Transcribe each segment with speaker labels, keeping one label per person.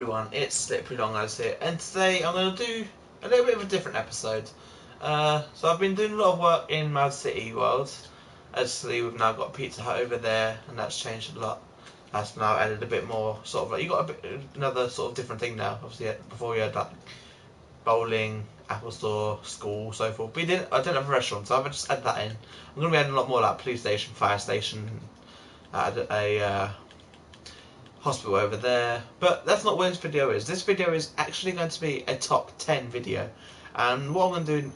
Speaker 1: Everyone, it's slipperyfellow here, and today I'm going to do a little bit of a different episode. So I've been doing a lot of work in my city world. Actually, we've now got Pizza Hut over there, and that's changed a lot. That's now added a bit more sort of like you got another sort of different thing now. Obviously, before you had like bowling, Apple Store, school, so forth. But I didn't have a restaurant, so I've just added that in. I'm going to be adding a lot more like police station, fire station, add a hospital over there. But that's not where this video is. This video is actually going to be a top 10 video. And what I'm going to do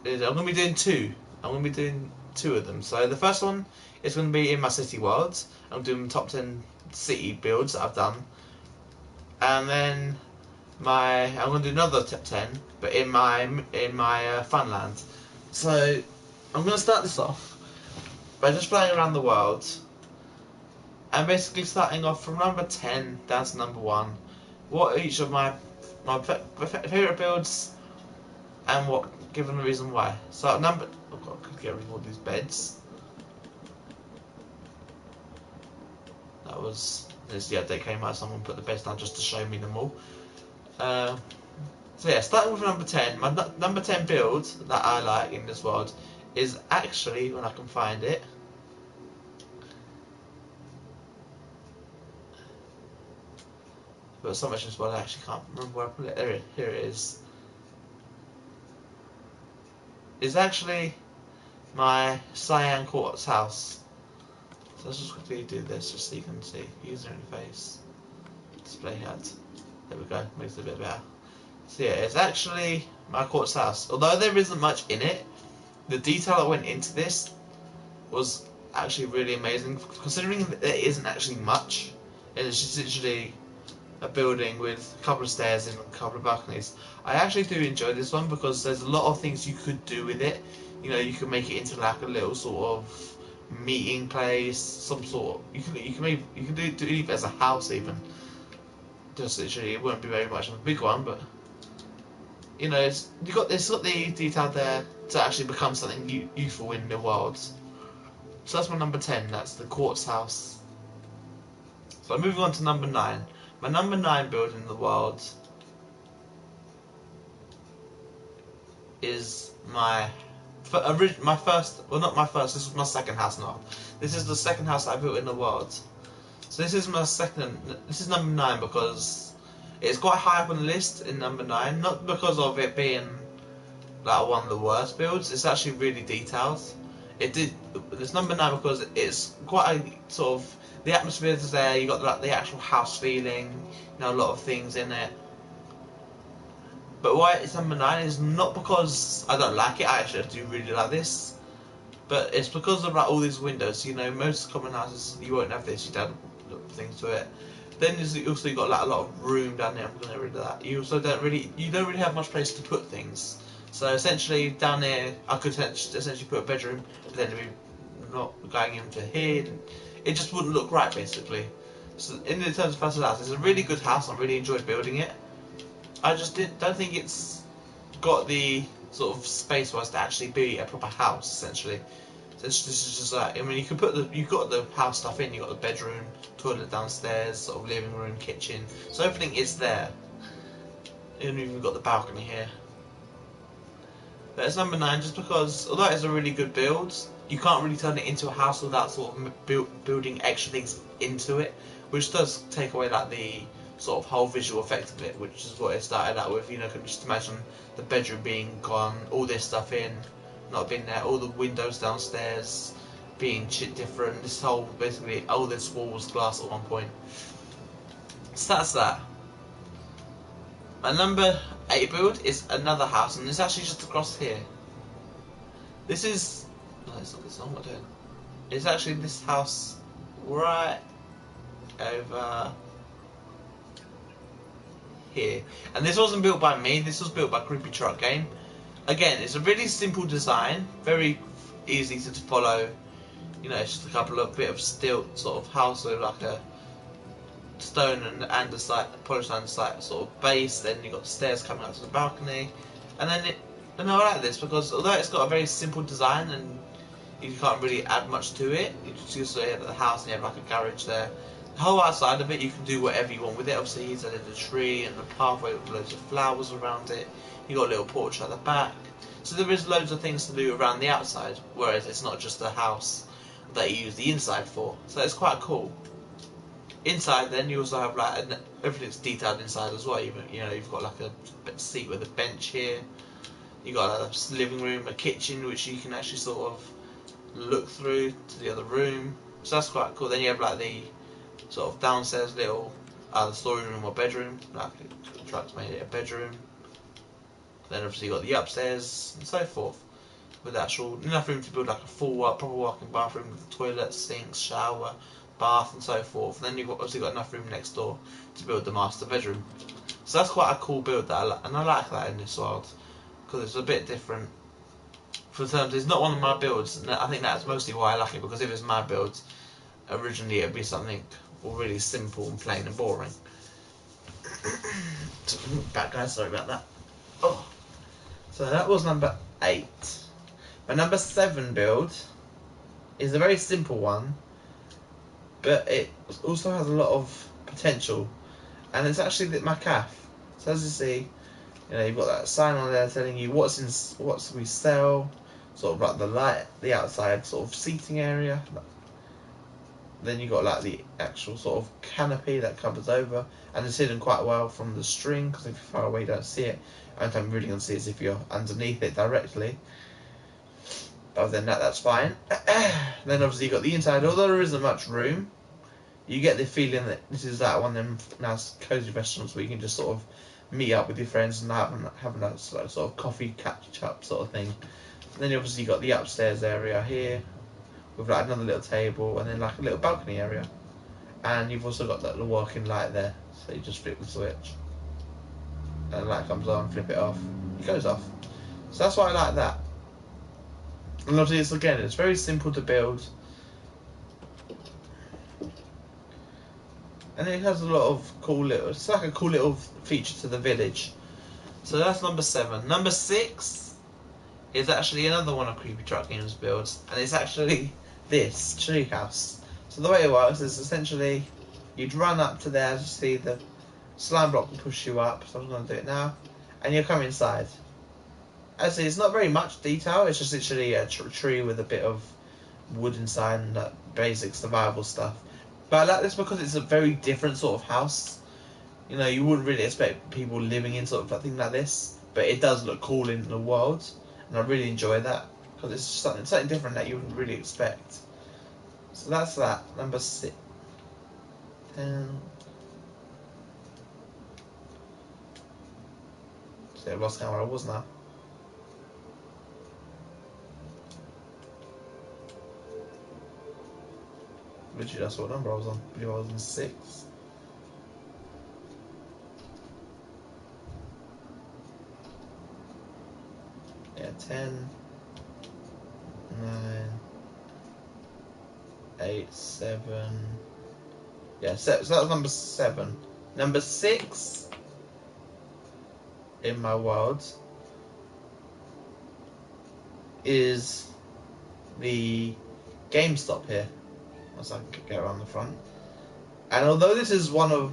Speaker 1: is I'm going to be doing two. I'm going to be doing two of them. So the first one is going to be in my city worlds. I'm doing top 10 city builds that I've done. And then I'm going to do another top 10, but in my Funland. So I'm going to start this off by just flying around the world. And basically starting off from number 10 down to number 1, what each of my favourite builds and what, given the reason why. So oh God, I could get rid of all these beds. That was, there's the update came out, someone put the beds down just to show me them all. So yeah, starting with number 10, my number 10 build that I like in this world is actually, when I can find it, but so much as well I actually can't remember where I put it. Here it is. It's actually my cyan quartz house. So let's just quickly do this just so you can see. User interface. Display HUD. There we go, makes it a bit better. So yeah, it's actually my quartz house. Although there isn't much in it, the detail that went into this was actually really amazing. Considering that there isn't actually much, and it's just literally a building with a couple of stairs and a couple of balconies. I actually do enjoy this one because there's a lot of things you could do with it. You know, you could make it into like a little sort of meeting place, some sort. You can do it as a house even. Just literally, it won't be very much of a big one, but you know, it's got the detail there to actually become something useful in the world. So that's my number 10. That's the quartz house. So moving on to number 9. My number 9 build in the world is my first, well not my first, this is my second house now. This is the second house I built in the world. So this is number 9 because it's quite high up on the list in number 9, not because of it being like one of the worst builds, it's actually really detailed. It's number 9 because it's quite a sort of, the atmosphere is there, you got like the actual house feeling, you know, a lot of things in it. But why it's number 9 is not because I don't like it, I actually do really like this, but it's because of like all these windows. You know, most common houses you won't have this, you don't have things to it. Then you also got like a lot of room down there. I'm gonna get rid of that. You also don't really have much place to put things. So essentially down there I could essentially put a bedroom, but then it'd be not going into here. It just wouldn't look right, basically. So in terms of first house, it's a really good house. I really enjoyed building it. I just don't think it's got the sort of space-wise to actually be a proper house, essentially. So this is just like, I mean, you've got the house stuff in. You've got the bedroom, toilet downstairs, sort of living room, kitchen. So everything is there. And you've even got the balcony here. But it's number 9 just because, although it's a really good build, you can't really turn it into a house without sort of building extra things into it, which does take away like the sort of whole visual effect of it, which is what it started out with. You know, can just imagine the bedroom being gone, all this stuff not being there, all the windows downstairs being different. This whole, basically, all this wall was glass at one point. So that's that. My number 8 build is another house, and it's actually just across here. This is, no, it's not this one. What am I doing? It's actually this house right over here, and this wasn't built by me. This was built by Creepy Truck Game. Again, it's a really simple design, very easy to follow. You know, it's just a couple of bit of stilt sort of house with like a stone and andesite, polished andesite sort of base. Then you got stairs coming up to the balcony, and then and I like this because although it's got a very simple design and you can't really add much to it, you just have the house and you have like a garage there. The whole outside of it, you can do whatever you want with it. Obviously, he's added a tree and a pathway with loads of flowers around it. You got a little porch at the back. So there is loads of things to do around the outside, whereas it's not just a house that you use the inside for. So it's quite cool. Inside, then you also have like everything's detailed inside as well. You know, you've got like a seat with a bench here. You got a living room, a kitchen, which you can actually sort of look through to the other room. So that's quite cool. Then you have like the sort of downstairs little either story room or bedroom. Like Truck's made it a bedroom. Then obviously you got the upstairs and so forth. With actual enough room to build like a full proper walk-in bathroom with a toilet, sinks, shower, bath and so forth. And then you've obviously got enough room next door to build the master bedroom. So that's quite a cool build that I like, and I like that in this world because it's a bit different. For terms, it's not one of my builds, and I think that's mostly why I like it, because if it's my build, originally it'd be something really simple and plain and boring. Back guys, sorry about that. Oh, so that was number 8. My number 7 build is a very simple one, but it also has a lot of potential, and it's actually my calf. So as you see, you know, you've got that sign on there telling you what we sell, sort of like the outside sort of seating area. Then you got like the actual sort of canopy that covers over, and it's hidden quite well from the string, because if you're far away you don't see it. And I'm really going to see it if you're underneath it directly. Other than that, that's fine. Then obviously you got the inside. Although there isn't much room, you get the feeling that this is like one of them nice cozy restaurants where you can just sort of meet up with your friends and have a sort of coffee catch up sort of thing. And then obviously you got the upstairs area here with like another little table, and then like a little balcony area. And you've also got that little walk-in light there, so you just flip the switch and the light comes on, flip it off, it goes off. So that's why I like that. And obviously it's very simple to build, and it has a lot of it's like a cool little feature to the village. So that's number 7. Number 6 is actually another one of Creepy Truck Games builds, and it's actually this tree house. So the way it works is essentially you'd run up to there to see the slime block will push you up, so I'm going to do it now, and you'll come inside. As it's not very much detail, it's just literally a tree with a bit of wood inside and basic survival stuff. But I like this because it's a very different sort of house. You know, you wouldn't really expect people living in sort of a thing like this, but it does look cool in the world, and I really enjoy that because it's just something different that you wouldn't really expect. So that's that, number 6. 10. See, I lost count where I was now. Literally, that's what number I was on. I believe I was in 6. Yeah, 10, 9, 8, 7. Yeah, so that was number 7. Number 6 in my world is the GameStop here. As I can get around the front. And although this is one of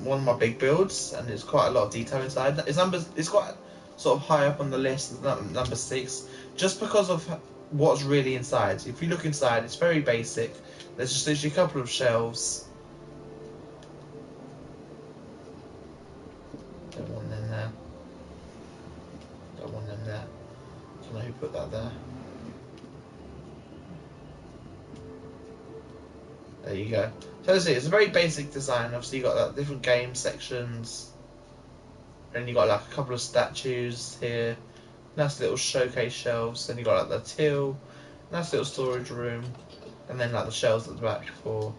Speaker 1: my big builds, and there's quite a lot of detail inside, it's quite sort of high up on the list, number 6, just because of what's really inside. If you look inside, it's very basic. There's just literally a couple of shelves. Don't want them there. Don't want them there. I don't know who put that there. There you go. So it's a very basic design. Obviously you got like different game sections, and you got like a couple of statues here, nice little showcase shelves. Then you got like the till, nice little storage room, and then like the shelves at the back for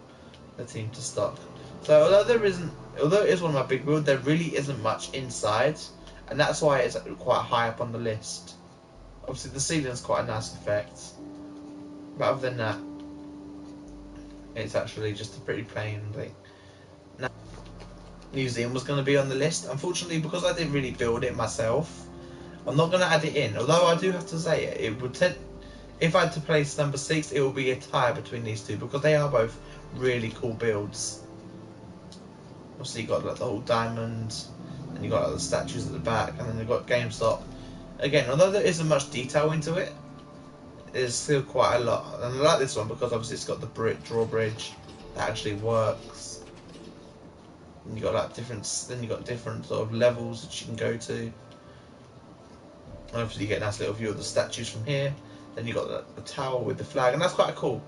Speaker 1: the team to stock. So although it is one of my big builds, there really isn't much inside, and that's why it's quite high up on the list. Obviously the ceiling's quite a nice effect, but other than that, it's actually just a pretty plain thing. Now, museum was going to be on the list. Unfortunately, because I didn't really build it myself, I'm not going to add it in. Although I do have to say it would if I had to place number 6, it will be a tie between these two because they are both really cool builds. Obviously you got like the whole diamond, and you got like the statues at the back, and then you've got GameStop. Again, although there isn't much detail into it, there's still quite a lot. And I like this one because obviously it's got the drawbridge that actually works. And you got like different sort of levels that you can go to. And obviously you get a nice little view of the statues from here. Then you got the tower with the flag, and that's quite cool.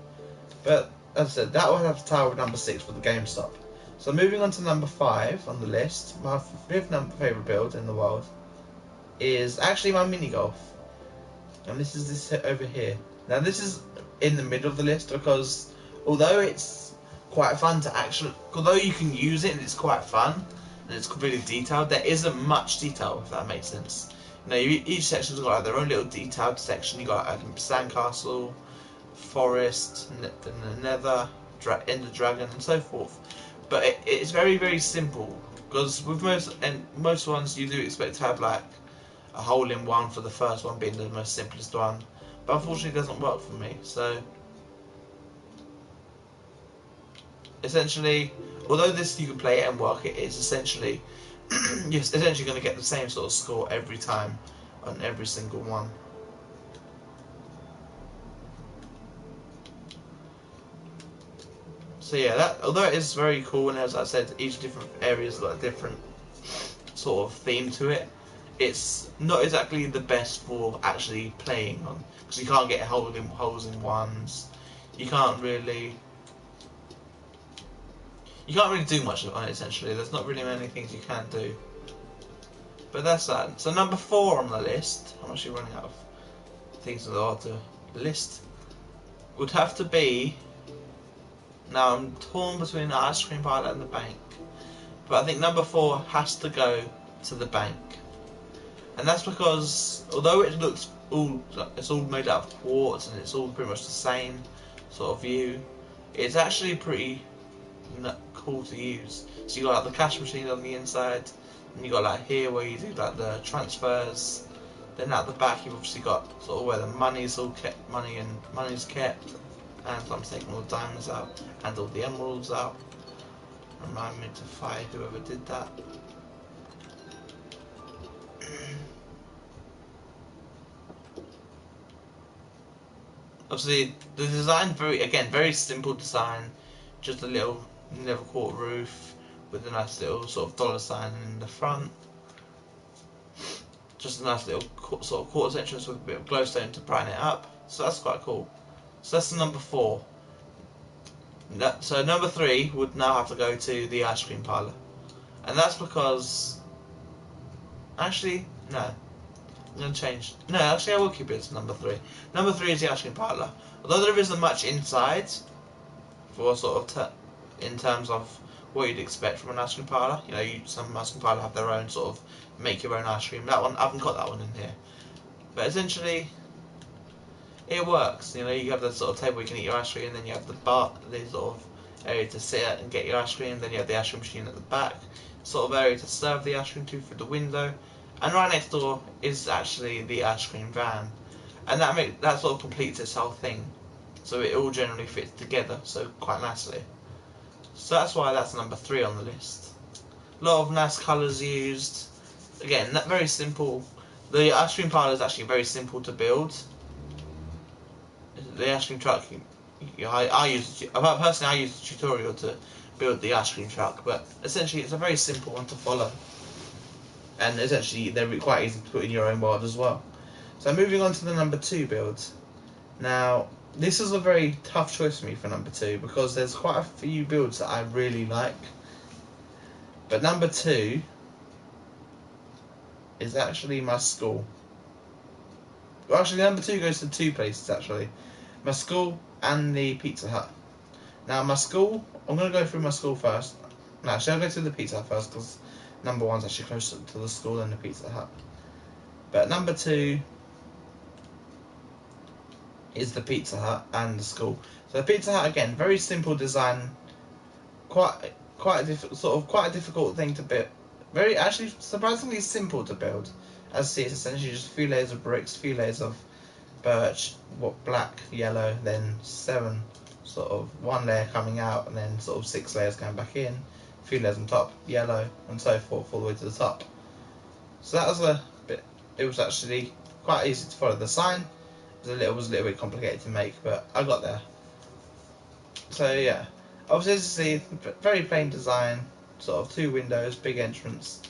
Speaker 1: But as I said, that will have the tower with number 6 for the GameStop. So moving on to number 5 on the list, my favourite build in the world is actually my mini golf. And this is this over here. Now this is in the middle of the list because although it's quite fun to actually, although you can use it and it's quite fun and it's really detailed, there isn't much detail, if that makes sense. You know, each section's got like their own little detailed section. You got like a sandcastle, forest, the nether, ender dragon, and so forth. But it's very, very simple because with most ones you do expect to have like a hole in one for the first one being the most simplest one, but unfortunately it doesn't work for me. So essentially, although this you can play it and work it, it's essentially you're essentially going to get the same sort of score every time on every single one. So yeah, that although it is very cool, and as I said, each different area's got a different sort of theme to it, it's not exactly the best for actually playing on, because you can't get holes in ones. You can't really do much on it. Essentially, there's not really many things you can do. But that's that. So number 4 on the list, I'm actually running out of things that are to list, would have to be. Now I'm torn between the ice cream parlour and the bank, but I think number 4 has to go to the bank. And that's because although it looks it's all made out of quartz and it's all pretty much the same sort of view, it's actually pretty cool to use. So you got like the cash machine on the inside, and you got like here where you do like the transfers. Then at the back you've obviously got sort of where the money's all kept, money's kept, and I'm taking all the diamonds out and all the emeralds out. Remind me to fire whoever did that. Obviously, the design very simple design, just a little never caught roof with a nice little sort of dollar sign in the front. Just a nice little sort of quartz entrance with a bit of glowstone to brighten it up. So that's quite cool. So that's the number 4. So number 3 would now have to go to the ice cream parlour, and that's because actually no. I'm going to change. No, actually I will keep it as number 3. Number 3 is the ice cream parlour. Although there isn't much inside, for sort of in terms of what you'd expect from an ice cream parlour. You know, some ice cream parlour have their own sort of make your own ice cream. That one, I haven't got that one in here. But essentially, it works. You know, you have the sort of table where you can eat your ice cream, and then you have the bar, the sort of area to sit at and get your ice cream. Then you have the ice cream machine at the back, sort of area to serve the ice cream to through the window. And right next door is actually the ice cream van, and that sort of completes this whole thing. So it all generally fits together so quite nicely. So that's why that's number 3 on the list. A lot of nice colours used. Again, very simple. The ice cream parlour is actually very simple to build. The ice cream truck, I use the tutorial to build the ice cream truck, but essentially it's a very simple one to follow. And essentially they're quite easy to put in your own world as well. So moving on to the number 2 build. Now this is a very tough choice for me for number 2 because there's quite a few builds that I really like. But number 2 is actually my school. Well, actually number 2 goes to 2 places actually. My school and the Pizza Hut. Now my school, I'm going to go through my school first. No, actually I'll go to the Pizza Hut first because number 1's actually closer to the school than the Pizza Hut. But number 2 is the Pizza Hut and the school. So the Pizza Hut, again, very simple design, quite a difficult thing to build. Actually surprisingly simple to build. As you see, it's essentially just a few layers of bricks, a few layers of birch, black, yellow, then 7 sort of 1 layer coming out, and then sort of 6 layers going back in, few layers on top, yellow, and so forth, all the way to the top. So that was a bit. It was actually quite easy to follow. The sign was a little bit complicated to make, but I got there. So yeah, obviously as you see, very plain design, sort of 2 windows, big entrance.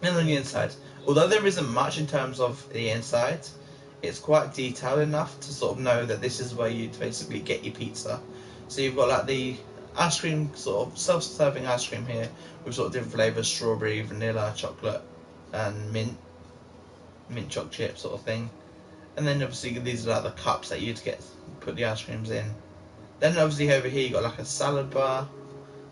Speaker 1: And on the inside, although there isn't much in terms of the inside, it's quite detailed enough to sort of know that this is where you'd basically get your pizza. So you've got like the ice cream, sort of self-serving ice cream here, with sort of different flavours: strawberry, vanilla, chocolate, and mint chocolate chip sort of thing. And then obviously these are like the cups that you'd put the ice creams in. Then obviously over here you got like a salad bar,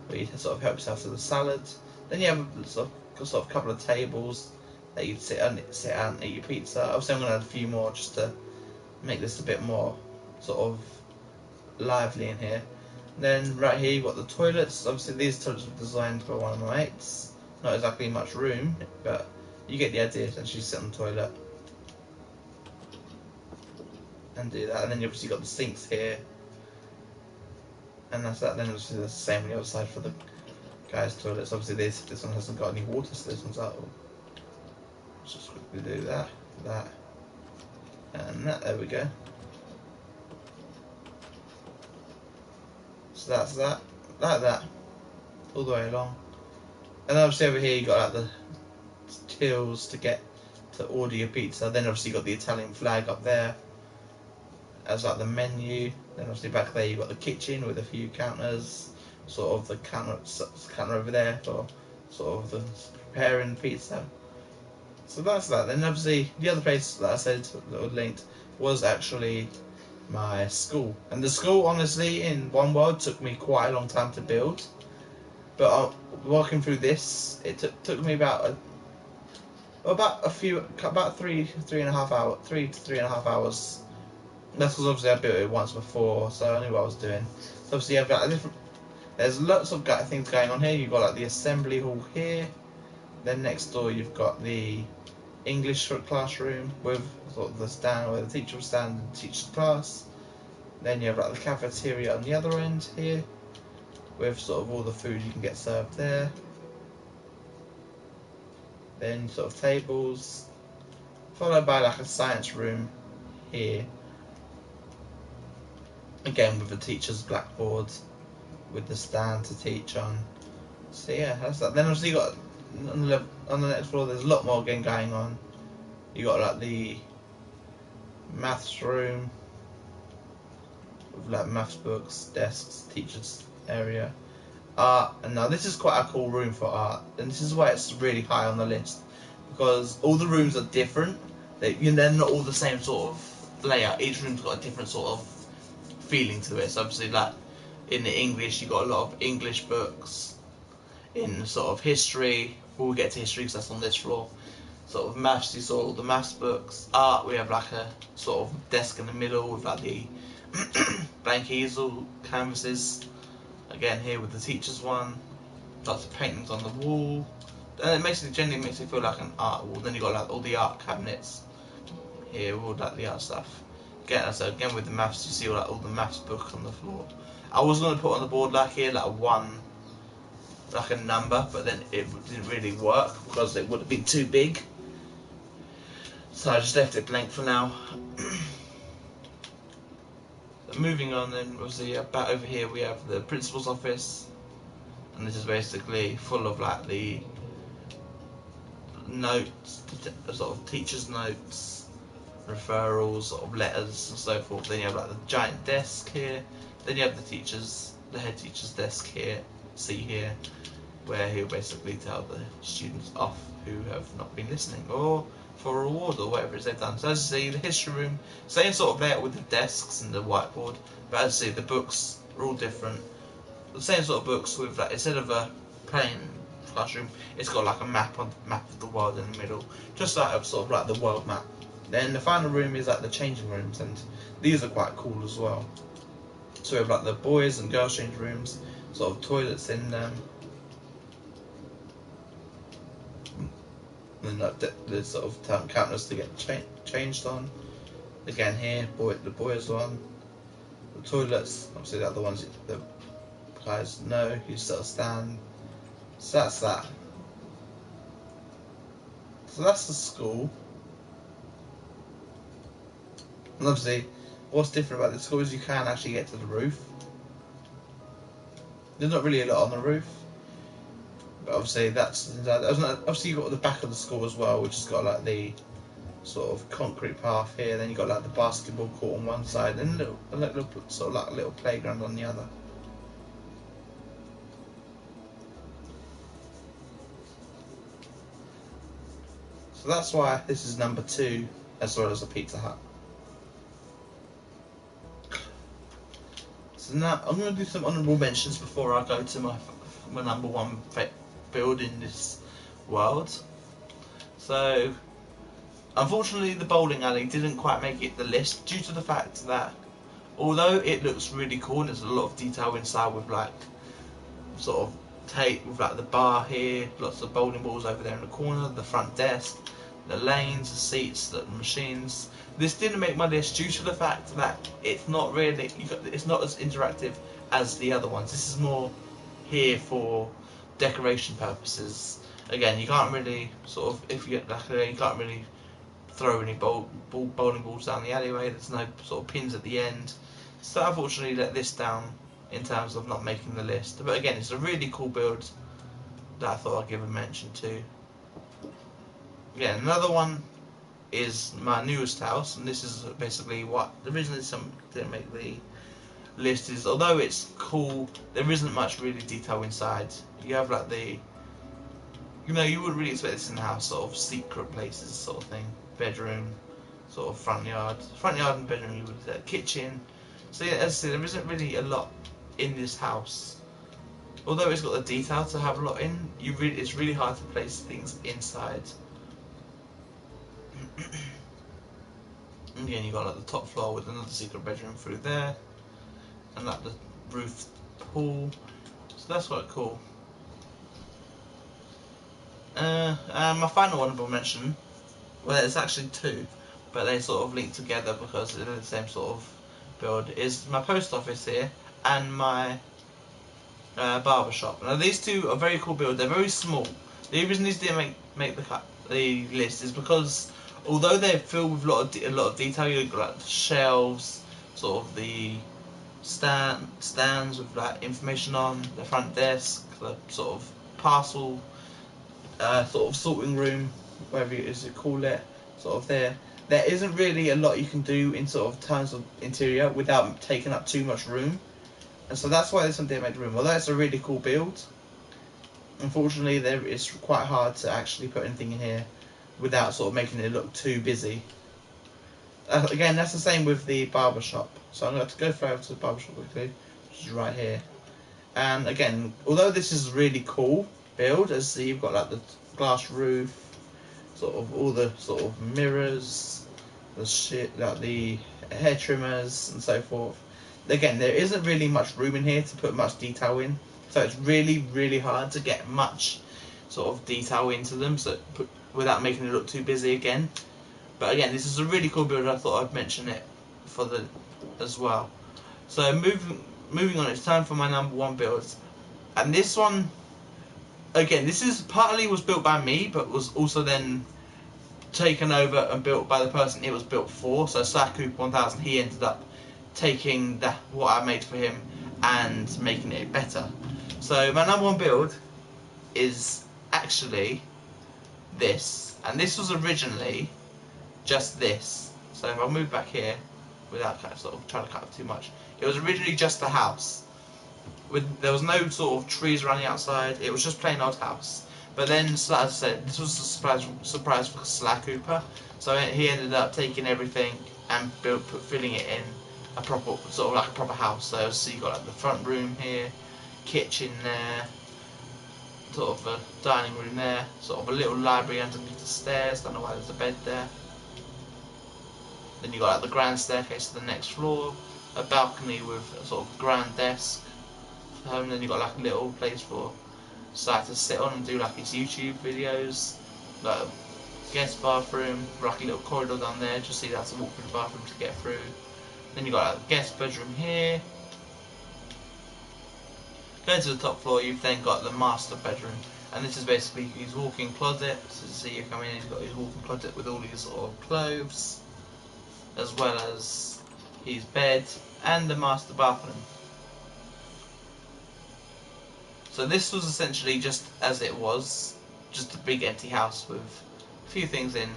Speaker 1: where you sort of help yourself to the salad. Then you have a sort of couple of tables that you'd sit out and eat your pizza. Obviously I'm going to add a few more just to make this a bit more sort of lively in here. And then right here you've got the toilets. Obviously these toilets were designed by one of my mates. Not exactly much room, but you get the idea. Essentially sit on the toilet and do that. And then you obviously got the sinks here. And that's that. Then obviously the same on the other side for the guys' toilets. Obviously this one hasn't got any water, so this one's out. Let's just quickly do that, and that. There we go. So that's that, like that, all the way along. And obviously over here you got like the tills to order your pizza. Then obviously you got the Italian flag up there as like the menu. Then obviously back there you've got the kitchen with a few counters, sort of the counter over there for sort of the preparing pizza. So that's that. Then obviously the other place that I said that was linked was actually my school. And the school, honestly, in one word, took me quite a long time to build. But walking through this, it took me about 3 to 3.5 hours. That's because obviously I built it once before, so I knew what I was doing. So obviously I've got there's lots of things going on here. You've got like the assembly hall here. Then next door you've got the English classroom with sort of the stand where the teacher will stand and teach the class. Then you have like the cafeteria on the other end here, with sort of all the food you can get served there. Then sort of tables, followed by like a science room here. Again with the teacher's blackboard, with the stand to teach on. So yeah, that's that. Then obviously you got on the next floor there's a lot more again going on. You got like the maths room with like maths books, desks, teachers area, art. And now this is quite a cool room for art, and this is why it's really high on the list, because all the rooms are different. They're not all the same sort of layout. Each room's got a different sort of feeling to it. So obviously like in the English you got a lot of English books. In sort of history, we'll get to history because that's on this floor. Sort of maths, you saw all the maths books. Art, we have like a sort of desk in the middle with like the blank easel canvases. Again here with the teacher's one. Lots of paintings on the wall. And it generally makes it feel like an art wall. Then you got like all the art cabinets here, all like the art stuff. Again with the maths, you see all the maths book on the floor. I was going to put on the board like here like a number, but then it didn't really work because it would have been too big. So I just left it blank for now. So moving on, then obviously about over here we have the principal's office, and this is basically full of like the notes, sort of teachers' notes, referrals, sort of letters and so forth. Then you have like the giant desk here. Then you have the head teacher's desk here. See here, where he'll basically tell the students off who have not been listening, or for a reward, or whatever it is they've done. So as you see, the history room, same sort of layout with the desks and the whiteboard, but as you see, the books are all different. The same sort of books with like, instead of a plain classroom, it's got like a map of the world in the middle, just like sort of like the world map. Then the final room is like the changing rooms, and these are quite cool as well. So we have like the boys and girls change rooms, sort of toilets in them. And the sort of counters to get changed on. Again here, the boys one. The toilets, obviously the other ones, the guys know, you sort of stand. So that's that. So that's the school. And obviously, what's different about the school is you can actually get to the roof. There's not really a lot on the roof, but obviously that's obviously you've got the back of the school as well, which has got like the sort of concrete path here. Then you've got like the basketball court on one side, and a little sort of like a little playground on the other. So that's why this is number 2, as well as a Pizza Hut. So now I'm going to do some honourable mentions before I go to my number 1 build in this world. So unfortunately the bowling alley didn't quite make it the list due to the fact that although it looks really cool and there's a lot of detail inside with like sort of tape with like the bar here, lots of bowling balls over there in the corner, the front desk, the lanes, the seats, the machines. This didn't make my list due to the fact that it's not really, it's not as interactive as the other ones. This is more here for decoration purposes. Again, you can't really sort of, if you get like, you can't really throw any bowling balls down the alleyway. There's no sort of pins at the end. So I unfortunately let this down in terms of not making the list. But again, it's a really cool build that I thought I'd give a mention to. Again, another one is my newest house, and this is basically what the reason some didn't make the list is, although it's cool, there isn't much really detail inside. You have like the, you know, you wouldn't really expect this in the house, sort of secret places sort of thing. Bedroom, sort of front yard and bedroom, you would say, kitchen. So yeah, as I said, there isn't really a lot in this house. Although it's got the detail to have a lot in, it's really hard to place things inside. Again, you got like the top floor with another secret bedroom through there, and like the roof pool. So that's quite cool. And my final honourable mention, well, it's actually 2, but they sort of link together because they're the same sort of build, is my post office here and my barber shop. Now these 2 are very cool builds. They're very small. The reason these didn't make the list is because although they're filled with a lot of detail, you've got like the shelves, sort of the stands with like information on the front desk, the sort of parcel, sort of sorting room, whatever it is you call it, sort of there. There isn't really a lot you can do in sort of terms of interior without taking up too much room, and so that's why this one didn't make the room. Although it's a really cool build, unfortunately it's quite hard to actually put anything in here without sort of making it look too busy. Again, that's the same with the barber shop. So I'm going to have to go over to the barber shop quickly, which is right here. And again, although this is a really cool build, as see, you've got like the glass roof, sort of all the sort of mirrors, like the hair trimmers and so forth. Again, there isn't really much room in here to put much detail in, so it's really hard to get much sort of detail into them, so without making it look too busy again. But again, this is a really cool build. I thought I'd mention it as well. So moving on, it's time for my number 1 build, and this one, again, this is partly was built by me, but was also then taken over and built by the person it was built for. So Cooper 1000, he ended up taking what I made for him and making it better. So my number 1 build is actually this, and this was originally just this. So if I move back here without sort of trying to cut too much, it was originally just the house. There was no sort of trees around the outside. It was just plain old house. But then, as I said, this was a surprise for Sly Cooper. So he ended up taking everything and filling it in a proper sort of like a proper house. So you got like the front room here, kitchen there, sort of a dining room there, sort of a little library underneath the stairs. Don't know why there's a bed there. Then you got like the grand staircase to the next floor, a balcony with a sort of grand desk. And then you got like a little place for Sly to sit on and do like his YouTube videos, like a guest bathroom, like a little corridor down there, just so you have to walk through the bathroom to get through. Then you got like a guest bedroom here, Going to the top floor, you've then got the master bedroom, and this is basically his walk-in closet. So you see you come in, he's got his walk-in closet with all his sort of clothes, as well as his bed and the master bathroom. So this was essentially just as it was, just a big empty house with a few things in,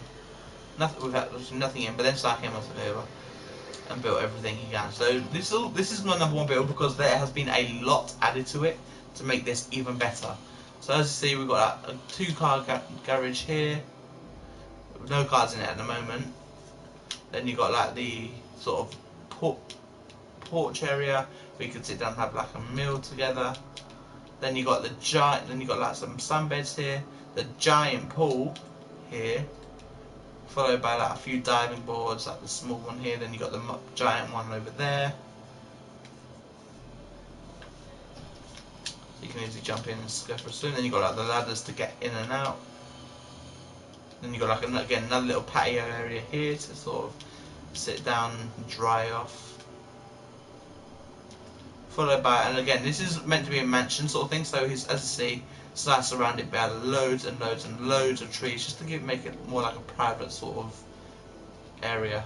Speaker 1: nothing in, but then Star came over and built everything he can. So this is my number one build because there has been a lot added to it to make this even better. So as you see, we've got a 2-car garage here, with no cars in it at the moment. Then you've got like the sort of porch area where you can sit down and have like a meal together. Then you got like some sunbeds here, the giant pool here, followed by like a few diving boards, like the small one here. Then you got the giant one over there. So you can easily jump in and go for a swim. Then you got like the ladders to get in and out. Then you got like again another little patio area here to sort of sit down and dry off. Followed by, and again, this is meant to be a mansion sort of thing, so he's, as you see, surrounded by loads and loads and loads of trees, just to make it more like a private sort of area.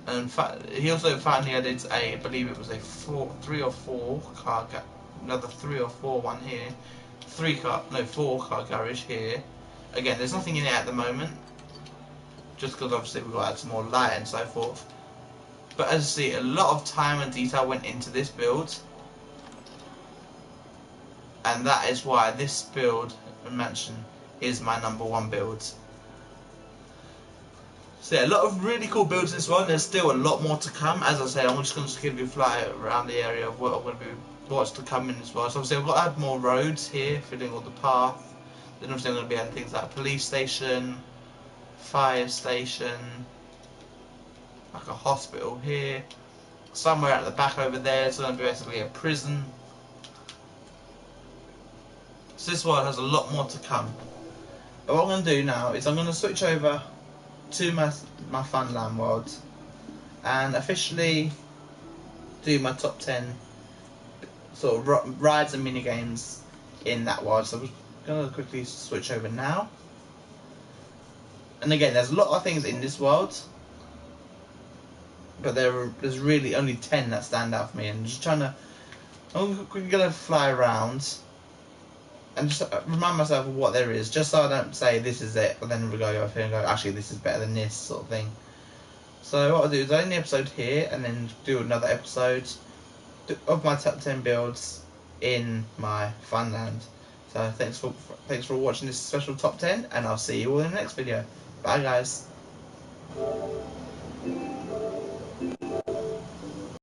Speaker 1: And he also finally added I believe it was a 3 or 4 car, another 3 or 4 one here, 4 car garage here. Again, there's nothing in it at the moment, just because obviously we've got to add some more light and so forth. But as you see, a lot of time and detail went into this build, and that is why this build and mansion is my number one build. So yeah, a lot of really cool builds in this one. There's still a lot more to come. As I said, I'm just going to give you a fly around the area of what's to come in as well. So obviously I've got to add more roads here, filling all the path. Then obviously I'm going to be adding things like a police station, fire station, like a hospital here. Somewhere at the back over there, it's going to be basically a prison. So this one has a lot more to come. But what I'm going to do now is I'm going to switch over to my Funland world and officially do my top 10 sort of rides and mini games in that world. So I'm going to quickly switch over now. And again, there's a lot of things in this world, but there's really only 10 that stand out for me. And I'm gonna fly around and just remind myself of what there is, just so I don't say this is it, but then we go over here and go, actually this is better than this sort of thing. So what I'll do is I'll end the episode here and then do another episode of my top 10 builds in my Funland. So thanks for watching this special top 10, and I'll see you all in the next video. Bye guys.